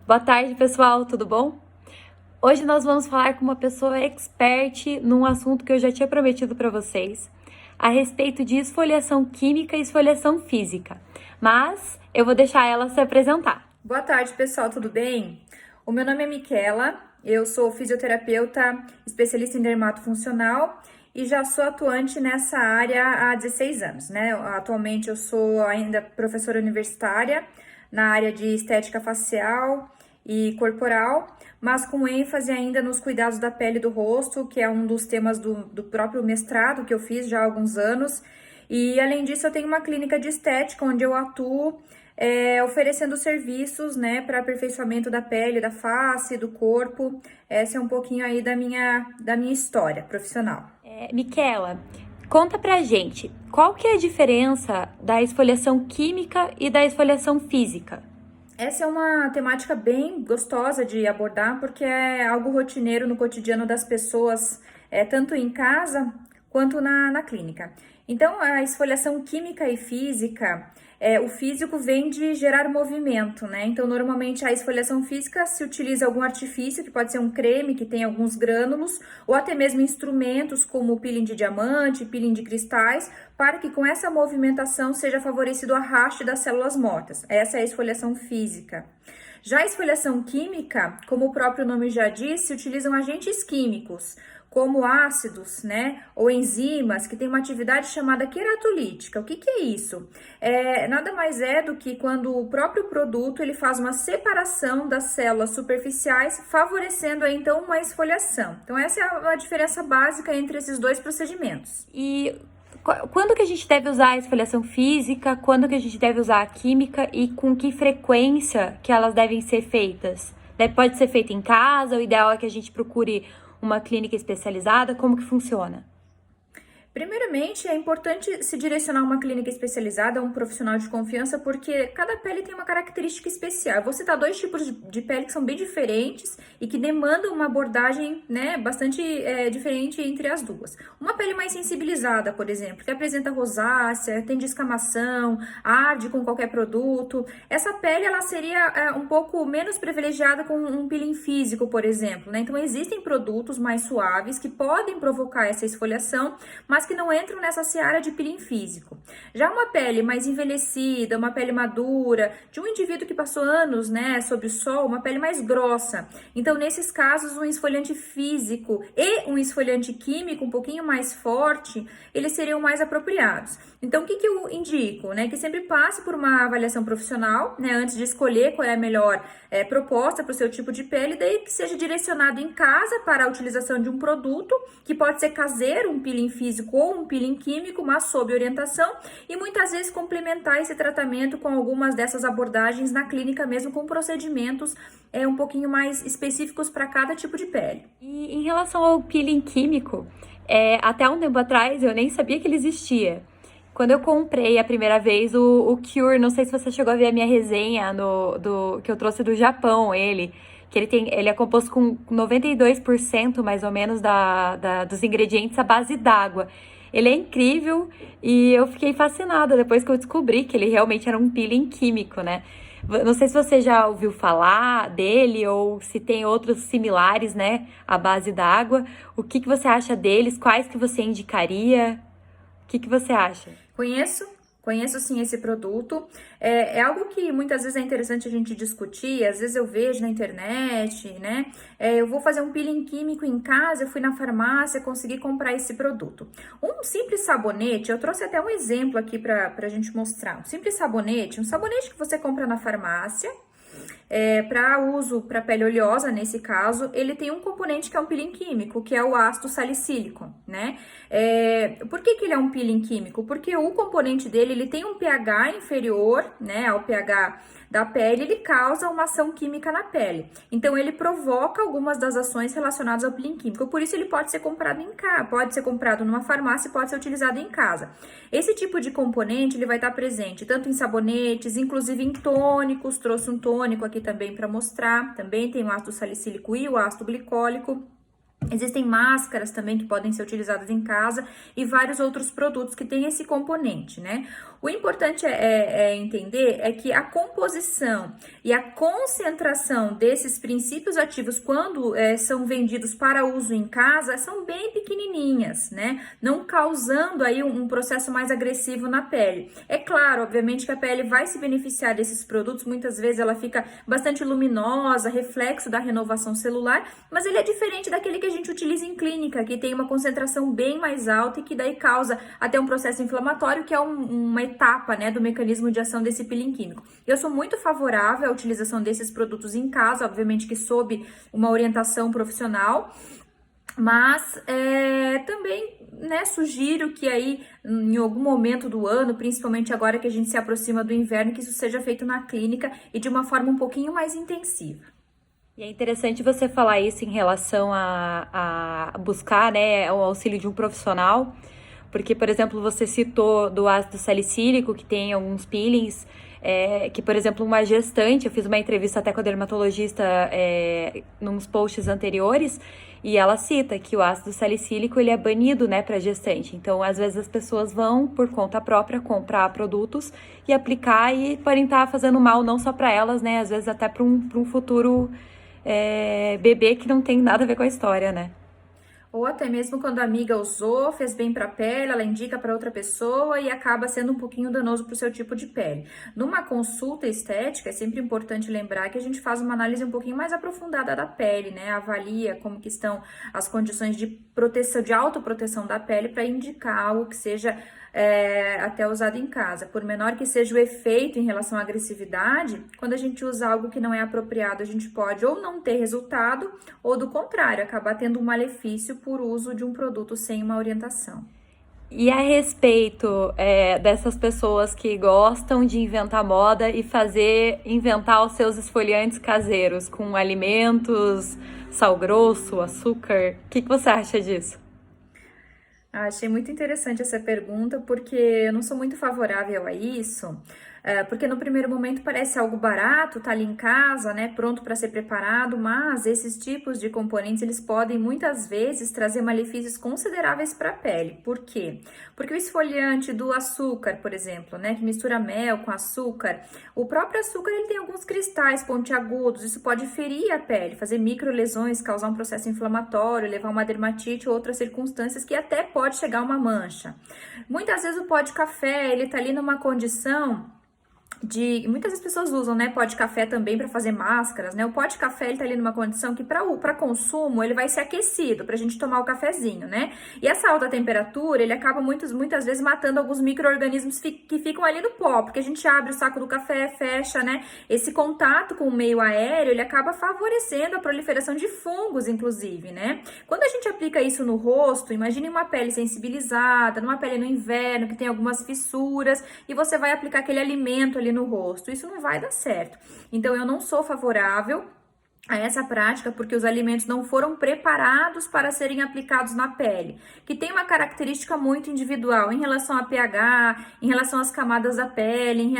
Boa tarde, pessoal, tudo bom? Hoje nós vamos falar com uma pessoa expert num assunto que eu já tinha prometido para vocês, a respeito de esfoliação química e esfoliação física. Mas eu vou deixar ela se apresentar. Boa tarde, pessoal, tudo bem? O meu nome é Miquela, eu sou fisioterapeuta especialista em dermatofuncional e já sou atuante nessa área há 16 anos, né? Atualmente eu sou ainda professora universitária na área de estética facial e corporal, mas com ênfase ainda nos cuidados da pele e do rosto, que é um dos temas do próprio mestrado que eu fiz já há alguns anos. E além disso, eu tenho uma clínica de estética onde eu atuo oferecendo serviços, né, para aperfeiçoamento da pele, da face, do corpo. Essa é um pouquinho aí da minha história profissional. Miquela, conta pra gente, qual que é a diferença da esfoliação química e da esfoliação física? Essa é uma temática bem gostosa de abordar, porque é algo rotineiro no cotidiano das pessoas, tanto em casa quanto na clínica. Então, a esfoliação química e física, o físico vem de gerar movimento, né? Então, normalmente a esfoliação física se utiliza algum artifício, que pode ser um creme que tem alguns grânulos, ou até mesmo instrumentos como o peeling de diamante, peeling de cristais, para que com essa movimentação seja favorecido o arraste das células mortas. Essa é a esfoliação física. Já a esfoliação química, como o próprio nome já diz, se utilizam agentes químicos, como ácidos, né, ou enzimas, que têm uma atividade chamada queratolítica. O que que é isso? Nada mais é do que quando o próprio produto ele faz uma separação das células superficiais, favorecendo aí, então uma esfoliação. Então essa é a diferença básica entre esses dois procedimentos. E quando que a gente deve usar a esfoliação física, quando que a gente deve usar a química e com que frequência que elas devem ser feitas? Pode ser feito em casa, o ideal é que a gente procure uma clínica especializada, como que funciona? Primeiramente, é importante se direcionar a uma clínica especializada, a um profissional de confiança, porque cada pele tem uma característica especial. Eu vou citar dois tipos de pele que são bem diferentes e que demandam uma abordagem, né, bastante diferente entre as duas. Uma pele mais sensibilizada, por exemplo, que apresenta rosácea, tem descamação, arde com qualquer produto. Essa pele, ela seria um pouco menos privilegiada com um peeling físico, por exemplo, né? Então, existem produtos mais suaves que podem provocar essa esfoliação, mas que não entram nessa seara de peeling físico. Já uma pele mais envelhecida, uma pele madura, de um indivíduo que passou anos, né, sob o sol, uma pele mais grossa. Então, nesses casos, um esfoliante físico e um esfoliante químico um pouquinho mais forte, eles seriam mais apropriados. Então, o que que eu indico, né? Que sempre passe por uma avaliação profissional, né, antes de escolher qual é a melhor proposta para o seu tipo de pele, daí que seja direcionado em casa para a utilização de um produto, que pode ser caseiro, um peeling físico ou um peeling químico, mas sob orientação, e muitas vezes complementar esse tratamento com algumas dessas abordagens na clínica mesmo, com procedimentos um pouquinho mais específicos para cada tipo de pele. E em relação ao peeling químico, até um tempo atrás eu nem sabia que ele existia. Quando eu comprei a primeira vez o Cure, não sei se você chegou a ver a minha resenha que eu trouxe do Japão, que ele é composto com 92% mais ou menos dos ingredientes à base d'água. Ele é incrível e eu fiquei fascinada depois que eu descobri que ele realmente era um peeling químico, né? Não sei se você já ouviu falar dele ou se tem outros similares, né, à base d'água. O que que você acha deles? Quais que você indicaria? O que que você acha? Conheço sim esse produto. É algo que muitas vezes é interessante a gente discutir. Às vezes eu vejo na internet, né? Eu vou fazer um peeling químico em casa, eu fui na farmácia, consegui comprar esse produto. Um simples sabonete, eu trouxe até um exemplo aqui pra gente mostrar. Um sabonete que você compra na farmácia. Para uso para pele oleosa, nesse caso, ele tem um componente que é um peeling químico, que é o ácido salicílico, né? Por que que ele é um peeling químico? Porque o componente dele, ele tem um pH inferior, né, ao pH da pele, ele causa uma ação química na pele. Então, ele provoca algumas das ações relacionadas ao peeling químico. Por isso, ele pode ser comprado em casa, pode ser comprado numa farmácia e pode ser utilizado em casa. Esse tipo de componente, ele vai estar presente tanto em sabonetes, inclusive em tônicos. Trouxe um tônico aqui também para mostrar. Também tem o ácido salicílico e o ácido glicólico. Existem máscaras também que podem ser utilizadas em casa e vários outros produtos que têm esse componente, né? O importante entender é que a composição e a concentração desses princípios ativos, quando são vendidos para uso em casa, são bem pequenininhas, né? Não causando aí um processo mais agressivo na pele. É claro, obviamente, que a pele vai se beneficiar desses produtos, muitas vezes ela fica bastante luminosa, reflexo da renovação celular, mas ele é diferente daquele que a gente utiliza em clínica, que tem uma concentração bem mais alta e que daí causa até um processo inflamatório, que é uma etapa, né, do mecanismo de ação desse peeling químico. Eu sou muito favorável à utilização desses produtos em casa, obviamente que sob uma orientação profissional, mas também, né, sugiro que aí em algum momento do ano, principalmente agora que a gente se aproxima do inverno, que isso seja feito na clínica e de uma forma um pouquinho mais intensiva. E é interessante você falar isso em relação a buscar, né, o auxílio de um profissional, porque, por exemplo, você citou do ácido salicílico, que tem alguns peelings, que, por exemplo, uma gestante, eu fiz uma entrevista até com a dermatologista nos posts anteriores, e ela cita que o ácido salicílico, ele é banido, né, para gestante. Então, às vezes as pessoas vão, por conta própria, comprar produtos e aplicar e podem estar fazendo mal não só para elas, né, às vezes até para um futuro bebê que não tem nada a ver com a história, né? Ou até mesmo quando a amiga usou, fez bem para a pele, ela indica para outra pessoa e acaba sendo um pouquinho danoso para o seu tipo de pele. Numa consulta estética, é sempre importante lembrar que a gente faz uma análise um pouquinho mais aprofundada da pele, né? Avalia como que estão as condições de proteção, de autoproteção da pele para indicar algo que seja até usado em casa. Por menor que seja o efeito em relação à agressividade, quando a gente usa algo que não é apropriado, a gente pode ou não ter resultado, ou do contrário, acabar tendo um malefício por uso de um produto sem uma orientação. E a respeito dessas pessoas que gostam de inventar moda e inventar os seus esfoliantes caseiros com alimentos, sal grosso, açúcar, o que você acha disso? Achei muito interessante essa pergunta, porque eu não sou muito favorável a isso, porque no primeiro momento parece algo barato, tá ali em casa, né, pronto para ser preparado, mas esses tipos de componentes, eles podem muitas vezes trazer malefícios consideráveis para a pele. Por quê? Porque o esfoliante do açúcar, por exemplo, né, que mistura mel com açúcar, o próprio açúcar, ele tem alguns cristais pontiagudos, isso pode ferir a pele, fazer microlesões, causar um processo inflamatório, levar a uma dermatite ou outras circunstâncias que até pode chegar a uma mancha. Muitas vezes o pó de café, ele tá ali numa condição muitas das pessoas usam, né, pó de café também para fazer máscaras, né? O pó de café, ele tá ali numa condição que para consumo, ele vai ser aquecido pra gente tomar o cafezinho, né? E essa alta temperatura, ele acaba muitas vezes matando alguns micro-organismos que ficam ali no pó, porque a gente abre o saco do café, fecha, né? Esse contato com o meio aéreo, ele acaba favorecendo a proliferação de fungos, inclusive, né? Quando a gente aplica isso no rosto, imagine uma pele sensibilizada, numa pele no inverno, que tem algumas fissuras, e você vai aplicar aquele alimento ali no rosto, isso não vai dar certo. Então, eu não sou favorável a essa prática, porque os alimentos não foram preparados para serem aplicados na pele, que tem uma característica muito individual em relação a pH, em relação às camadas da pele, em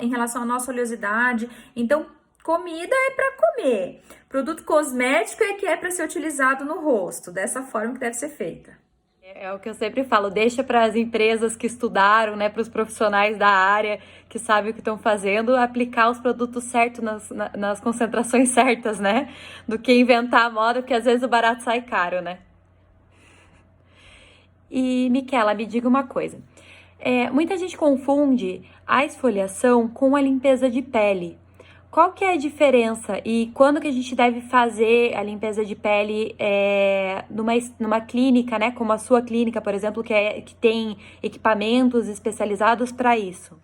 relação à nossa oleosidade. Então, comida é para comer, produto cosmético é que é para ser utilizado no rosto, dessa forma que deve ser feita. É o que eu sempre falo, deixa para as empresas que estudaram, né, para os profissionais da área, que sabem o que estão fazendo, aplicar os produtos certos nas concentrações certas, né, do que inventar a moda, porque às vezes o barato sai caro, né. E, Miquela, me diga uma coisa, muita gente confunde a esfoliação com a limpeza de pele. Qual que é a diferença e quando que a gente deve fazer a limpeza de pele numa clínica, né? Como a sua clínica, por exemplo, que tem equipamentos especializados para isso?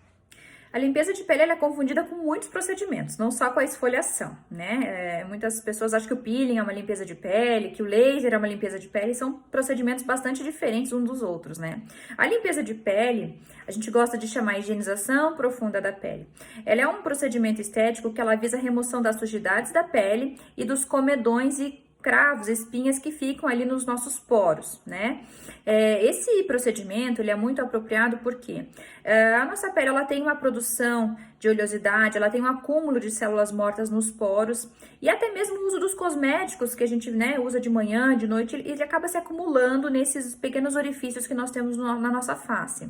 A limpeza de pele ela é confundida com muitos procedimentos, não só com a esfoliação, né? Muitas pessoas acham que o peeling é uma limpeza de pele, que o laser é uma limpeza de pele, são procedimentos bastante diferentes uns dos outros, né? A limpeza de pele, a gente gosta de chamar higienização profunda da pele. Ela é um procedimento estético que ela visa a remoção das sujidades da pele e dos comedões e cravos, espinhas que ficam ali nos nossos poros, né? Esse procedimento, ele é muito apropriado porque a nossa pele, ela tem uma produção de oleosidade, ela tem um acúmulo de células mortas nos poros e até mesmo o uso dos cosméticos que a gente, né, usa de manhã, de noite, ele acaba se acumulando nesses pequenos orifícios que nós temos na nossa face.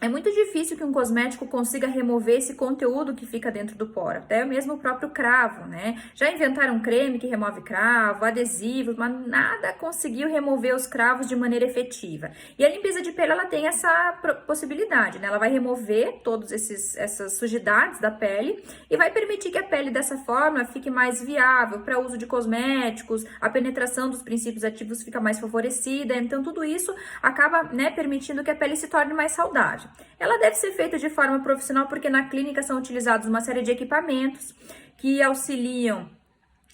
É muito difícil que um cosmético consiga remover esse conteúdo que fica dentro do poro, até mesmo o próprio cravo, né? Já inventaram creme que remove cravo, adesivos, mas nada conseguiu remover os cravos de maneira efetiva. E a limpeza de pele, ela tem essa possibilidade, né? Ela vai remover todas essas sujidades da pele e vai permitir que a pele dessa forma fique mais viável para uso de cosméticos, a penetração dos princípios ativos fica mais favorecida, então tudo isso acaba, né, permitindo que a pele se torne mais saudável. Ela deve ser feita de forma profissional porque na clínica são utilizados uma série de equipamentos que auxiliam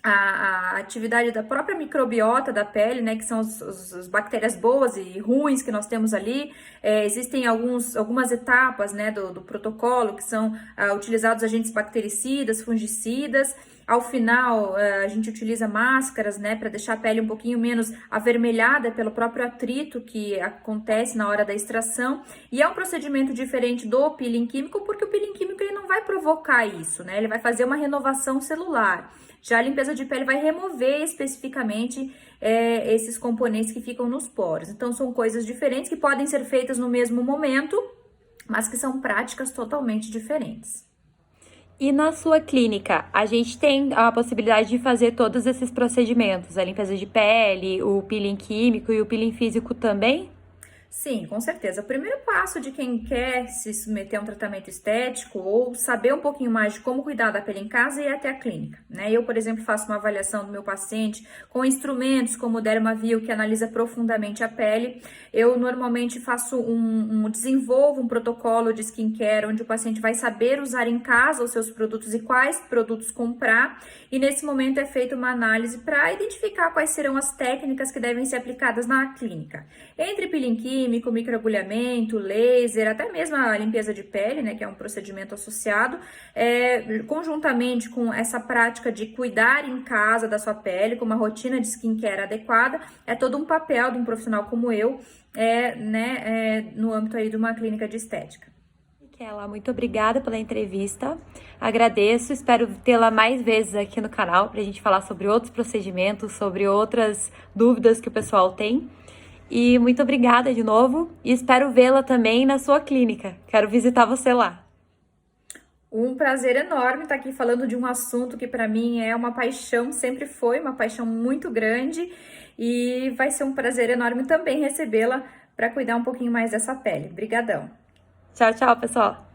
a atividade da própria microbiota da pele, né, que são as bactérias boas e ruins que nós temos ali. Existem algumas etapas, né, do protocolo que são utilizados agentes bactericidas, fungicidas. Ao final, a gente utiliza máscaras, né, para deixar a pele um pouquinho menos avermelhada pelo próprio atrito que acontece na hora da extração. E é um procedimento diferente do peeling químico, porque o peeling químico ele não vai provocar isso, né? Ele vai fazer uma renovação celular. Já a limpeza de pele vai remover especificamente esses componentes que ficam nos poros. Então, são coisas diferentes que podem ser feitas no mesmo momento, mas que são práticas totalmente diferentes. E na sua clínica, a gente tem a possibilidade de fazer todos esses procedimentos, a limpeza de pele, o peeling químico e o peeling físico também? Sim, com certeza. O primeiro passo de quem quer se submeter a um tratamento estético ou saber um pouquinho mais de como cuidar da pele em casa é ir até a clínica, né? Eu, por exemplo, faço uma avaliação do meu paciente com instrumentos como o Dermaview, que analisa profundamente a pele. Eu normalmente faço desenvolvo um protocolo de skincare onde o paciente vai saber usar em casa os seus produtos e quais produtos comprar. E nesse momento é feita uma análise para identificar quais serão as técnicas que devem ser aplicadas na clínica. Entre peeling químico, microagulhamento, laser, até mesmo a limpeza de pele, né, que é um procedimento associado, conjuntamente com essa prática de cuidar em casa da sua pele, com uma rotina de skincare adequada, é todo um papel de um profissional como eu, no âmbito aí de uma clínica de estética. Micaela, muito obrigada pela entrevista. Agradeço, espero tê-la mais vezes aqui no canal para a gente falar sobre outros procedimentos, sobre outras dúvidas que o pessoal tem. E muito obrigada de novo e espero vê-la também na sua clínica. Quero visitar você lá. Um prazer enorme estar aqui falando de um assunto que para mim é uma paixão, sempre foi uma paixão muito grande e vai ser um prazer enorme também recebê-la para cuidar um pouquinho mais dessa pele. Obrigadão. Tchau, tchau, pessoal.